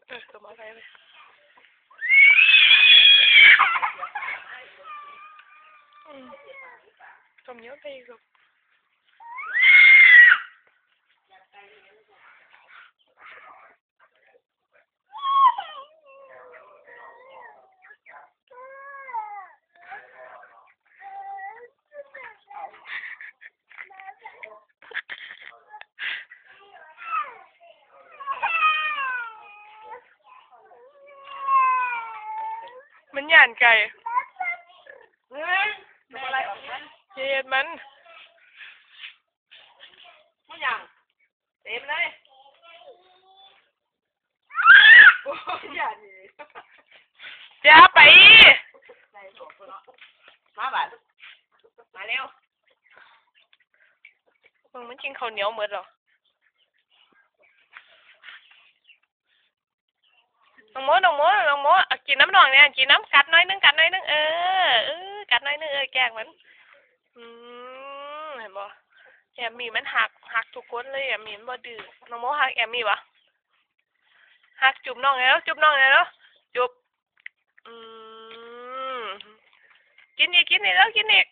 ตัวมาไปเลยต้มเยอะไปอีกลูกมันหย่านไก่อะไรออกมาเฮ็ดมันไม่ยังเต็มเลยโอ้ยอย่าหนีอย่าไปมาบ้านมาเร็วมันกินข้าวเหนียวหมดหรอน้องโมกินน้ำหนองเนี่ยกินน้ำกัดน้อยนึงกัดน้อยนึงกัดน้อยนึงแกงมันเห็นบ่แอมมี่มันหักทุกคนเลยแอมมี่มันบ่ดื้อน้องโมหักแอมมี่ปะหักจุบน้องแล้วจุบกินอีกแล้วกินอีก